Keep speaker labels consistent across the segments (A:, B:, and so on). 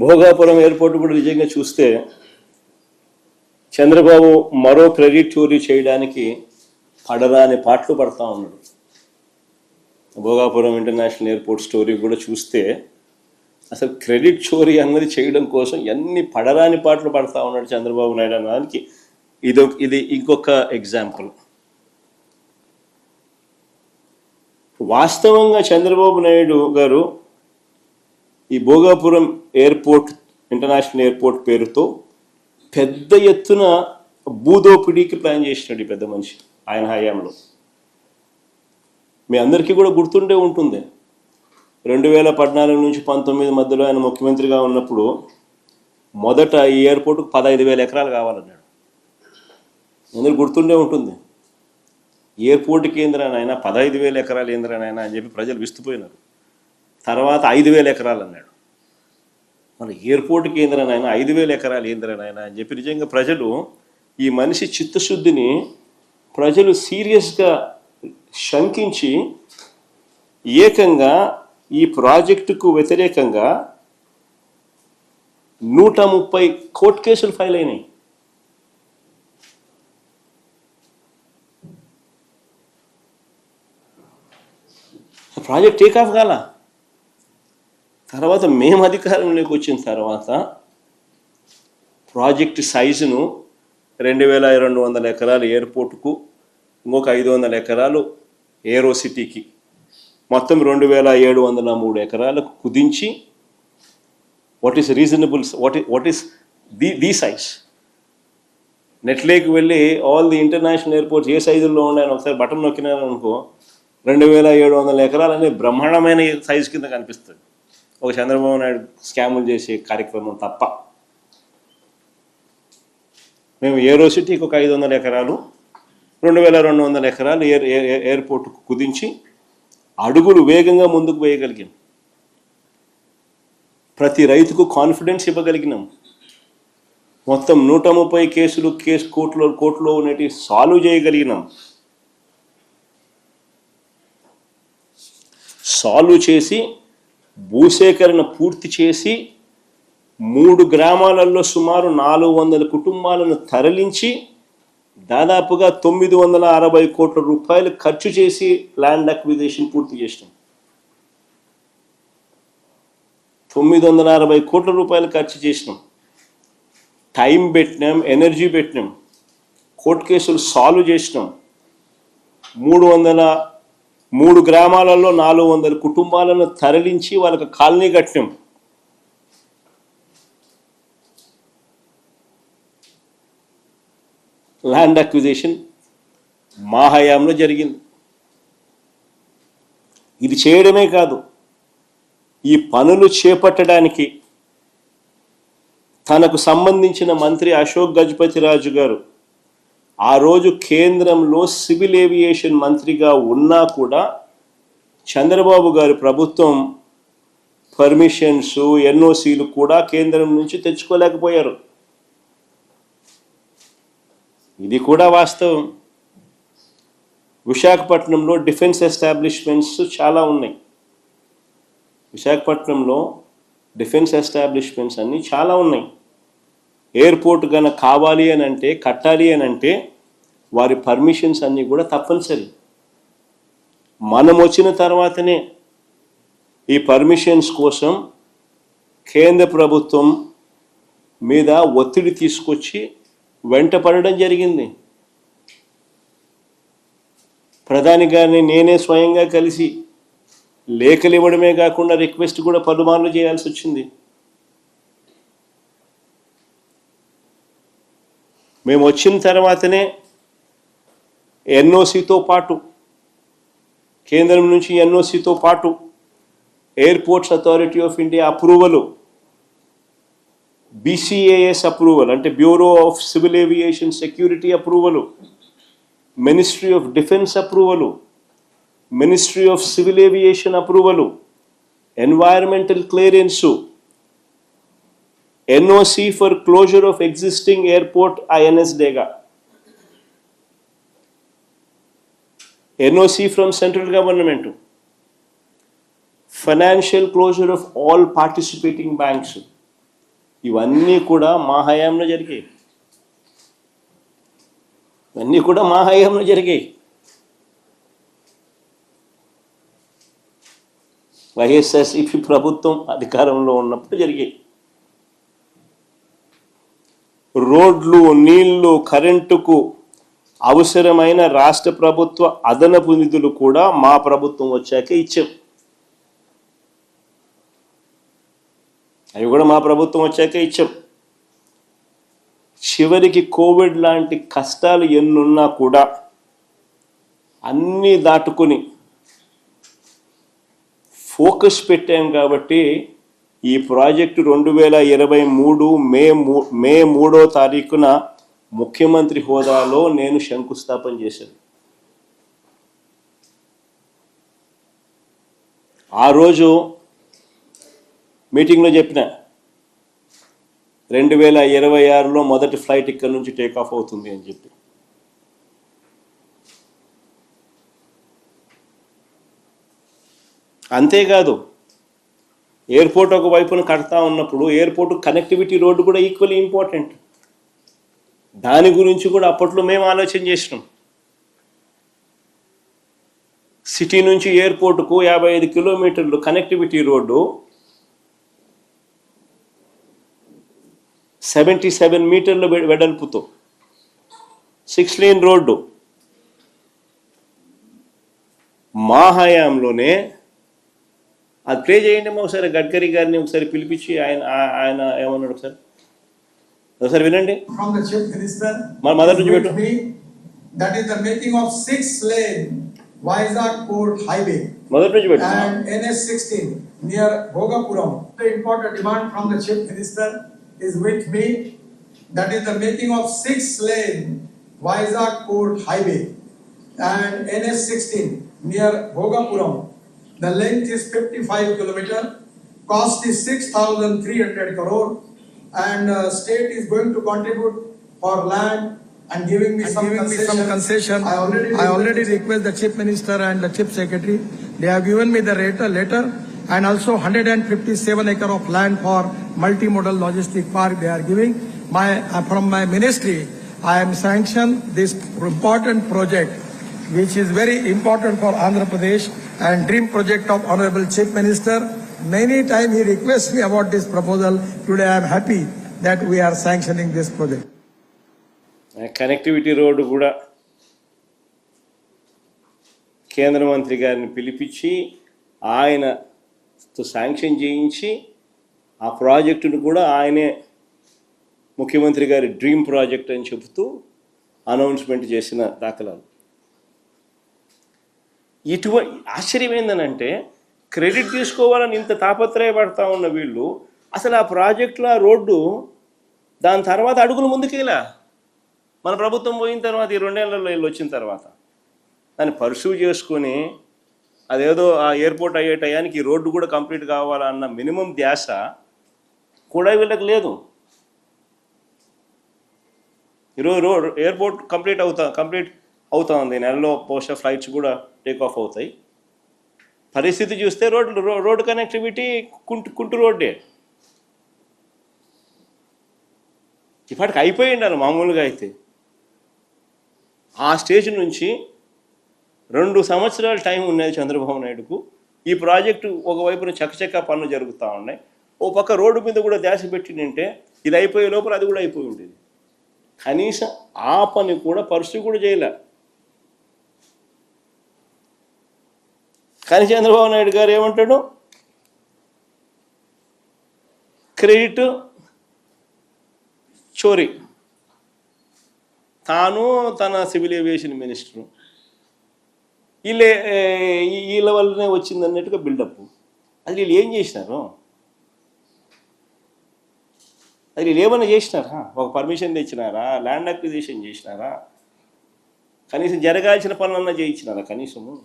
A: Bhogapuram airport కూడా నిజంగా చూస్తే చంద్రబాబు మరో క్రెడిట్ చోరీ చేయడానికి పడరాని పాటలు పడతా ఉన్నాడు. భోగాపురం ఇంటర్నేషనల్ ఎయిర్పోర్ట్ స్టోరీ కూడా చూస్తే అసలు క్రెడిట్ చోరీ అన్నది చేయడం కోసం ఎన్ని పడరాని పాటలు పడతా ఉన్నాడు చంద్రబాబు నాయుడు అన్నదానికి ఇది ఇంకొక ఎగ్జాంపుల్. వాస్తవంగా చంద్రబాబు నాయుడు గారు ఈ భోగాపురం ఎయిర్పోర్ట్ ఇంటర్నేషనల్ ఎయిర్పోర్ట్ పేరుతో పెద్ద ఎత్తున భూదోపిడీకి ప్లాన్ చేసినాడు ఈ పెద్ద మనిషి ఆయన హయాంలో. మీ అందరికీ కూడా గుర్తుండే ఉంటుంది, 2014 నుంచి 19 మధ్యలో ఆయన ముఖ్యమంత్రిగా ఉన్నప్పుడు మొదట ఈ ఎయిర్పోర్ట్కు 15,000 ఎకరాలు కావాలన్నాడు. అందరూ గుర్తుండే ఉంటుంది. ఎయిర్పోర్ట్కి ఏంద్రానైనా 15,000 ఎకరాలు ఏంద్రానైనా అని చెప్పి ప్రజలు విస్తుపోయినారు. తర్వాత 5,000 ఎకరాలు అన్నాడు. మన ఎయిర్పోర్ట్కి ఏంద్రానైనా 5,000 ఎకరాలు ఏంద్రానైనా అని చెప్పి నిజంగా ప్రజలు ఈ మనిషి చిత్తశుద్ధిని ప్రజలు సీరియస్గా శంకించి ఏకంగా ఈ ప్రాజెక్టుకు వ్యతిరేకంగా 130 కోర్టు కేసులు ఫైల్ అయినాయి. ప్రాజెక్ట్ టేక్ ఆఫ్ కాల. తర్వాత మేము అధికారంలోకి వచ్చిన తర్వాత ప్రాజెక్ట్ సైజును 2,200 ఎకరాలు ఎయిర్పోర్టుకు, ఇంకొక 500 ఎకరాలు ఏరో సిటీకి, మొత్తం 2,703 ఎకరాలకు కుదించి what is reasonable, what is the size. నెట్లోకి వెళ్ళి ఆల్ ది ఇంటర్నేషనల్ ఎయిర్పోర్ట్స్ ఏ సైజుల్లో ఉన్నాయని ఒకసారి బటన్ నొక్కినారనుకో 2,700 ఎకరాలు అనేది బ్రహ్మాండమైన సైజు కింద కనిపిస్తుంది, ఒక చంద్రబాబు నాయుడు స్కాములు చేసే కార్యక్రమం తప్ప. మేము ఏరో సిటీకి ఒక 500 ఎకరాలు, 2,200 ఎకరాలు ఎయిర్పోర్టుకు కుదించి అడుగులు వేగంగా ముందుకు వేయగలిగాం. ప్రతి రైతుకు కాన్ఫిడెన్స్ ఇవ్వగలిగినాం. మొత్తం 130 కేసులు కోర్టులో ఉన్నటి సాల్వ్ చేయగలిగినాం. సాల్వ్ చేసి భూసేకరణ పూర్తి చేసి 3 గ్రామాలలో సుమారు 400 కుటుంబాలను తరలించి దాదాపుగా 960 కోట్ల రూపాయలు ఖర్చు చేసి ల్యాండ్ అక్విజిషన్ పూర్తి చేసినాం. 960 కోట్ల రూపాయలు ఖర్చు చేసినాం. టైం పెట్టినాం, ఎనర్జీ పెట్టినాం, కోర్టు కేసులు సాల్వ్ చేసినాం. 3 గ్రామాలలో 400 కుటుంబాలను తరలించి వాళ్ళకి కాలనీ కట్టినాం. ల్యాండ్ అక్విజిషన్ మా హయాంలో జరిగింది. ఇది చేయడమే కాదు, ఈ పనులు చేపట్టడానికి తనకు సంబంధించిన మంత్రి అశోక్ గజపతిరాజు గారు ఆ రోజు కేంద్రంలో సివిల్ ఏవియేషన్ మంత్రిగా ఉన్నా కూడా చంద్రబాబు గారి ప్రభుత్వం పర్మిషన్స్, ఎన్ఓసీలు కూడా కేంద్రం నుంచి తెచ్చుకోలేకపోయారు. ఇది కూడా వాస్తవం. విశాఖపట్నంలో డిఫెన్స్ ఎస్టాబ్లిష్మెంట్స్ చాలా ఉన్నాయి. విశాఖపట్నంలో డిఫెన్స్ ఎస్టాబ్లిష్మెంట్స్ అన్నీ చాలా ఉన్నాయి. ఎయిర్పోర్ట్ కనుక కావాలి అని అంటే, కట్టాలి అని అంటే వారి పర్మిషన్స్ అన్నీ కూడా తప్పనిసరి. మనం వచ్చిన తర్వాతనే ఈ పర్మిషన్స్ కోసం కేంద్ర ప్రభుత్వం మీద ఒత్తిడి తీసుకొచ్చి వెంట పడడం జరిగింది. ప్రధాని గారిని నేనే స్వయంగా కలిసి లేఖలు ఇవ్వడమే కాకుండా రిక్వెస్ట్ కూడా పలుమార్లు చేయాల్సి వచ్చింది. మేము వచ్చిన తర్వాతనే ఎన్ఓసితో పాటు, కేంద్రం నుంచి ఎన్ఓసితో పాటు airports authority of India approval, BCAS approval అంటే bureau of civil aviation security approval, ministry of defence approval, ministry of civil aviation approval, environmental clearance, NOC for closure of existing airport INS Dega, NOC from central government, financial closure of all participating banks, ఇవన్నీ కూడా మా హయాంలో జరిగాయి. వైఎస్ఆర్సీపీ ప్రభుత్వం అధికారంలో ఉన్నప్పుడు జరిగాయి. రోడ్లు, నీళ్లు, కరెంటుకు అవసరమైన రాష్ట్ర ప్రభుత్వ అదనపు నిధులు కూడా మా ప్రభుత్వం వచ్చాక ఇచ్చాం. అవి కూడా మా ప్రభుత్వం వచ్చాక ఇచ్చాం. చివరికి కోవిడ్ లాంటి కష్టాలు ఎన్నున్నా కూడా అన్నీ దాటుకుని ఫోకస్ పెట్టాం కాబట్టి ఈ ప్రాజెక్టు 2023 మే 3వ తారీఖున ముఖ్యమంత్రి హోదాలో నేను శంకుస్థాపన చేశాను. ఆ రోజు మీటింగ్లో చెప్పిన 2026లో మొదటి ఫ్లైట్ ఇక్కడి నుంచి టేక్ ఆఫ్ అవుతుంది అని చెప్పి. అంతేకాదు, ఎయిర్పోర్ట్ ఒక వైపున కడతా ఉన్నప్పుడు ఎయిర్పోర్ట్ కనెక్టివిటీ రోడ్డు కూడా ఈక్వల్లీ ఇంపార్టెంట్. దాని గురించి కూడా అప్పట్లో మేము ఆలోచన చేసినాం. సిటీ నుంచి ఎయిర్పోర్టుకు 55 కిలోమీటర్లు కనెక్టివిటీ రోడ్డు, 77 మీటర్ల వెడల్పుతో 6 లేన్ రోడ్డు మా హయాంలోనే. అది ప్లే చేయండి ఒకసారి, గడ్కరీ గారిని ఒకసారి పిలిపించి ఆయన ఏమన్నాడు ఒకసారి వినండి.
B: From the Chief Minister,
A: మొదటి నుంచి పెట్టు.
B: that is the making of 6 lane Vizag Port Highway
A: మొదటి నుంచి పెట్టు.
B: and NS16 near Bhogapuram. The important demand from the Chief Minister is with me. That is the making of 6 lane Vizag Port Highway and NS16 near Bhogapuram. The length is 55 kilometer. Cost is 6,300 crore. And state is going to contribute for land and giving me some concession. I already request the Chief Minister and the Chief Secretary. They have given me the letter and also 157 acre of land for multimodal logistic park they are giving. From my ministry, I am sanctioned this important project, which is very important for Andhra Pradesh and dream project of Honorable Chief Minister. Many times he requests me about this proposal. Today I am happy that we are sanctioning this project.
A: Connectivity road కూడా కేంద్ర మంత్రి గారిని పిలిపించి ఆయనతో sanction చేయించి ఆ ప్రాజెక్టును కూడా ఆయనే ముఖ్యమంత్రి గారి డ్రీమ్ ప్రాజెక్ట్ అని చెబుతూ అనౌన్స్మెంట్ చేసిన దాఖలాలు. ఆశ్చర్యం ఏందనంటే, క్రెడిట్ తీసుకోవాలని ఇంత తాపత్రయపడతా ఉన్న వీళ్ళు అసలు ఆ ప్రాజెక్టులో ఆ రోడ్డు దాని తర్వాత అడుగులు ముందుకేలా మన ప్రభుత్వం పోయిన తర్వాత ఈ 2 ఏళ్లలో వీళ్ళు వచ్చిన తర్వాత దాన్ని పర్సూ చేసుకొని అదేదో ఆ ఎయిర్పోర్ట్ అయ్యే టయానికి ఈ రోడ్డు కూడా కంప్లీట్ కావాలన్న మినిమం ధ్యాస కూడా వీళ్ళకి లేదు. ఈరోజు ఎయిర్పోర్ట్ కంప్లీట్ అవుతుంది, నెలలో బహుశా ఫ్లైట్స్ కూడా టేక్ ఆఫ్ అవుతాయి. పరిస్థితి చూస్తే రోడ్డు కనెక్టివిటీ కుంటు రోడ్డే. ఇప్పటికి అయిపోయి ఉండాలి మామూలుగా అయితే. ఆ స్టేజ్ నుంచి 2 సంవత్సరాల టైం ఉన్నది చంద్రబాబు నాయుడుకు. ఈ ప్రాజెక్టు ఒకవైపున చకచకా పనులు జరుగుతూ ఉన్నాయి, ఓ పక్క రోడ్డు మీద కూడా ధ్యాస పెట్టిందంటే ఇది అయిపోయే లోపల అది కూడా అయిపోయి ఉంటుంది. కనీసం ఆ పని కూడా పరిస్థితి కూడా చేయలే. కానీ చంద్రబాబు నాయుడు గారు ఏమంటాడు, క్రెడిట్ చోరీ. తాను తన సివిల్ ఏవియేషన్ మినిస్టరు వీళ్ళ వల్లనే వచ్చింది అన్నట్టుగా బిల్డప్. అది వీళ్ళు ఏం చేసినారు? అది వీళ్ళు ఏమైనా చేసినారా? ఒక పర్మిషన్ తెచ్చినారా? ల్యాండ్ అక్విజిషన్ చేసినారా? కనీసం జరగాల్సిన పనులన్నా చేయించినారా? కనీసము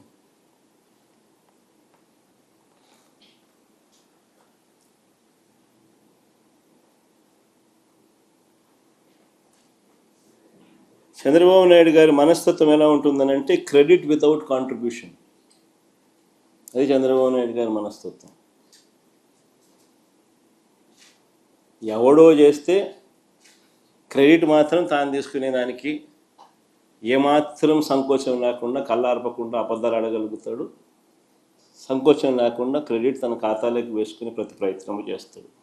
A: చంద్రబాబు నాయుడు గారి మనస్తత్వం ఎలా ఉంటుందనంటే క్రెడిట్ వితౌట్ కాంట్రిబ్యూషన్. అది చంద్రబాబు నాయుడు గారి మనస్తత్వం. ఎవడో చేస్తే క్రెడిట్ మాత్రం తాను తీసుకునేదానికి ఏమాత్రం సంకోచం లేకుండా కళ్ళార్పకుండా అబద్ధాలు అడగలుగుతాడు. సంకోచం లేకుండా క్రెడిట్ తన ఖాతాలోకి వేసుకునే ప్రతి ప్రయత్నం చేస్తాడు.